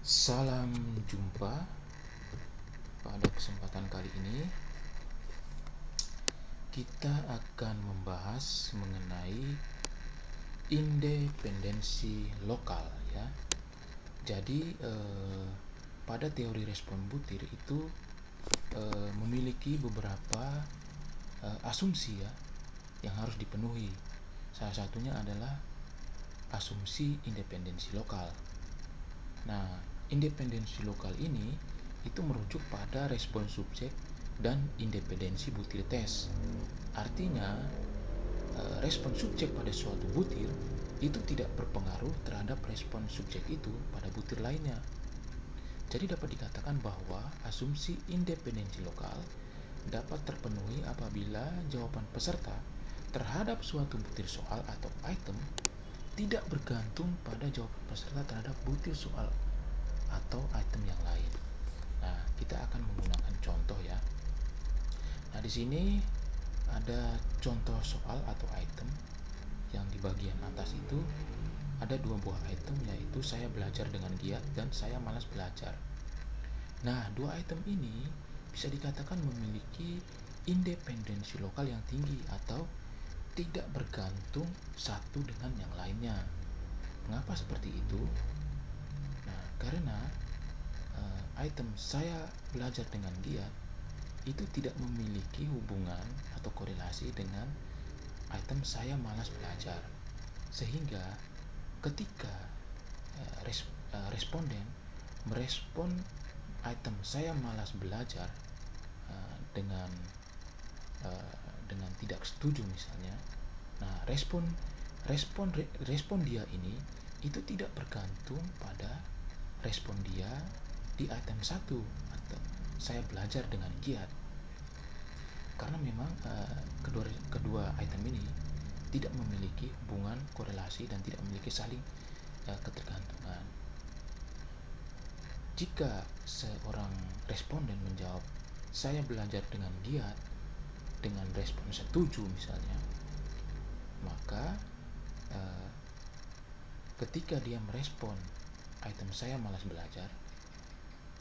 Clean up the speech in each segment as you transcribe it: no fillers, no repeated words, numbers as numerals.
Salam jumpa. Pada kesempatan kali ini kita akan membahas mengenai independensi lokal ya. Jadi pada teori respon butir itu memiliki beberapa asumsi ya yang harus dipenuhi. Salah satunya adalah asumsi independensi lokal. Nah, independensi lokal ini itu merujuk pada respon subjek dan independensi butir tes. Artinya, respon subjek pada suatu butir itu tidak berpengaruh terhadap respon subjek itu pada butir lainnya. Jadi dapat dikatakan bahwa asumsi independensi lokal dapat terpenuhi apabila jawaban peserta terhadap suatu butir soal atau item tidak bergantung pada jawaban peserta terhadap butir soal atau item yang lain. Nah, kita akan menggunakan contoh ya. Nah, di sini ada contoh soal atau item yang di bagian atas itu ada dua buah item, yaitu saya belajar dengan giat dan saya malas belajar. Nah, dua item ini bisa dikatakan memiliki independensi lokal yang tinggi atau tidak bergantung satu dengan yang lainnya. Mengapa seperti itu? Nah, karena item saya belajar dengan giat itu tidak memiliki hubungan atau korelasi dengan item saya malas belajar, sehingga ketika responden merespon item saya malas belajar dengan tidak setuju misalnya, nah respon dia ini itu tidak bergantung pada respon dia di item 1 atau saya belajar dengan giat, karena memang kedua item ini tidak memiliki hubungan korelasi dan tidak memiliki saling ketergantungan. Jika seorang responden menjawab saya belajar dengan giat dengan respon setuju misalnya, maka ketika dia merespon item saya malas belajar,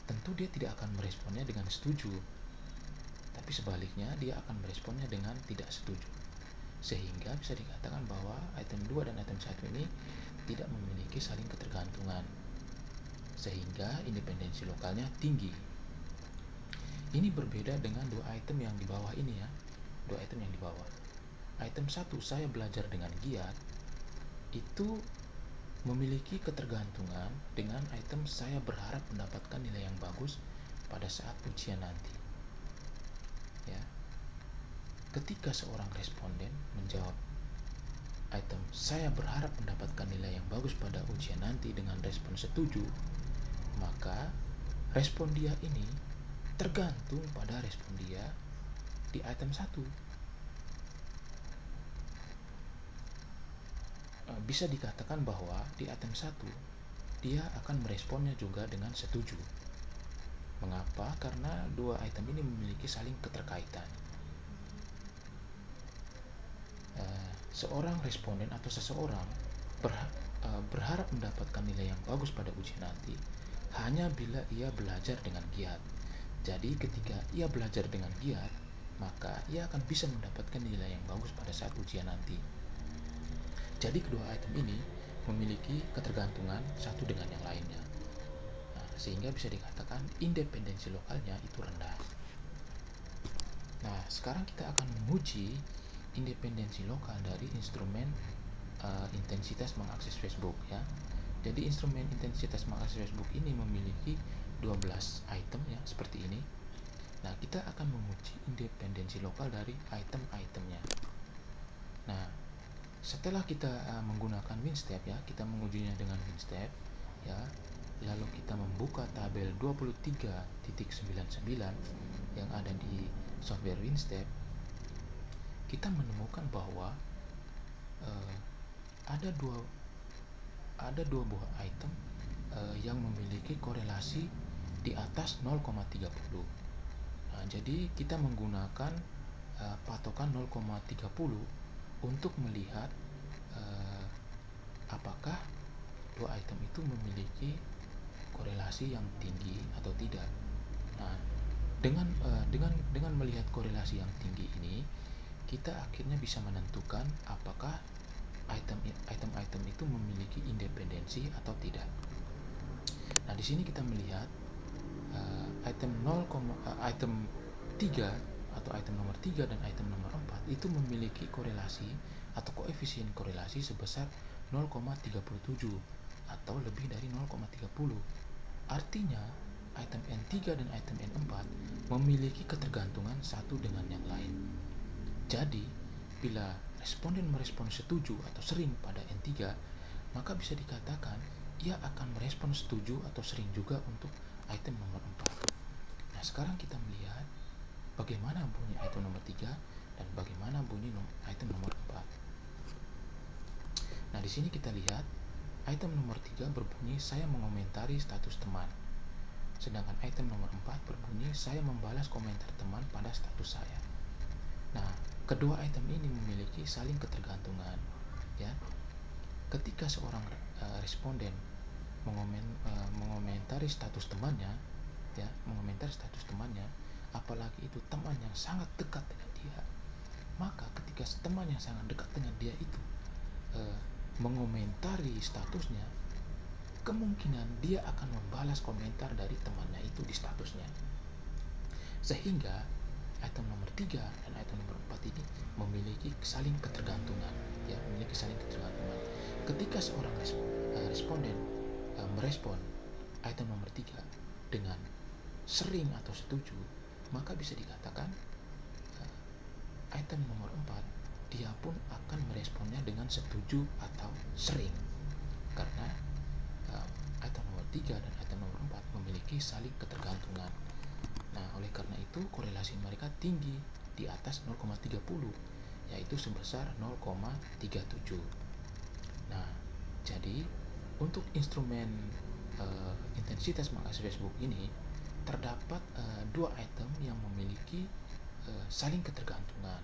tentu dia tidak akan meresponnya dengan setuju, tapi sebaliknya dia akan meresponnya dengan tidak setuju, sehingga bisa dikatakan bahwa item 2 dan item 1 ini tidak memiliki saling ketergantungan, sehingga independensi lokalnya tinggi. Ini berbeda dengan dua item yang di bawah ini ya. Dua item yang di bawah. Item 1 saya belajar dengan giat itu memiliki ketergantungan dengan item saya berharap mendapatkan nilai yang bagus pada saat ujian nanti. Ya. Ketika seorang responden menjawab item saya berharap mendapatkan nilai yang bagus pada ujian nanti dengan respon setuju, maka respon dia ini tergantung pada respon dia di item 1. Bisa dikatakan bahwa di item 1 dia akan meresponnya juga dengan setuju. Mengapa? Karena dua item ini memiliki saling keterkaitan. Seorang responden atau seseorang berharap mendapatkan nilai yang bagus pada ujian nanti hanya bila ia belajar dengan giat. Jadi ketika ia belajar dengan giat, maka ia akan bisa mendapatkan nilai yang bagus pada saat ujian nanti. Jadi kedua item ini memiliki ketergantungan satu dengan yang lainnya. Nah, sehingga bisa dikatakan independensi lokalnya itu rendah. Nah, sekarang kita akan menguji independensi lokal dari instrumen intensitas mengakses Facebook ya. Jadi instrumen intensitas mengakses Facebook ini memiliki 12 item ya, seperti ini. Nah, kita akan menguji independensi lokal dari item-itemnya. Nah, setelah kita menggunakan WinStep ya, kita mengujinya dengan WinStep ya. Lalu kita membuka tabel 23.99 yang ada di software WinStep. Kita menemukan bahwa ada dua buah item yang memiliki korelasi di atas 0,30. Nah, jadi kita menggunakan patokan 0,30 untuk melihat apakah dua item itu memiliki korelasi yang tinggi atau tidak. Nah, dengan melihat korelasi yang tinggi ini, kita akhirnya bisa menentukan apakah item-item itu memiliki independensi atau tidak. Nah, di sini kita melihat item 3 atau item nomor 3 dan item nomor 4 itu memiliki korelasi atau koefisien korelasi sebesar 0,37 atau lebih dari 0,30. Artinya, item N3 dan item N4 memiliki ketergantungan satu dengan yang lain. Jadi, bila responden merespon setuju atau sering pada N3, maka bisa dikatakan ia akan merespon setuju atau sering juga untuk item nomor 4. Nah, sekarang kita melihat bagaimana bunyi item nomor 3 dan bagaimana bunyi item nomor 4. Nah, di sini kita lihat item nomor 3 berbunyi saya mengomentari status teman. Sedangkan item nomor 4 berbunyi saya membalas komentar teman pada status saya. Nah, kedua item ini memiliki saling ketergantungan, ya. Ketika seorang responden mengomentari status temannya, ya, mengomentari status temannya, apalagi itu teman yang sangat dekat dengan dia, maka ketika teman yang sangat dekat dengan dia itu mengomentari statusnya, kemungkinan dia akan membalas komentar dari temannya itu di statusnya. Sehingga item nomor 3 dan item nomor 4 ini memiliki saling ketergantungan, ya, memiliki saling ketergantungan. Ketika seorang responden merespon item nomor 3 dengan sering atau setuju, maka bisa dikatakan item nomor 4 dia pun akan meresponnya dengan setuju atau sering, karena item nomor 3 dan item nomor 4 memiliki saling ketergantungan. Nah, oleh karena itu korelasi mereka tinggi di atas 0,30, yaitu sebesar 0,37. Nah, jadi untuk instrumen intensitas mengakses Facebook ini terdapat dua item yang memiliki saling ketergantungan,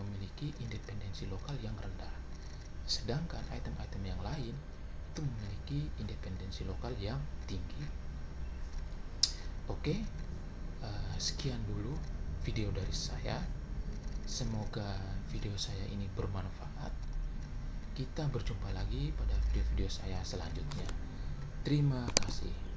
memiliki independensi lokal yang rendah. Sedangkan item-item yang lain itu memiliki independensi lokal yang tinggi. Oke, sekian dulu video dari saya. Semoga video saya ini bermanfaat. Kita berjumpa lagi pada video-video saya selanjutnya. Terima kasih.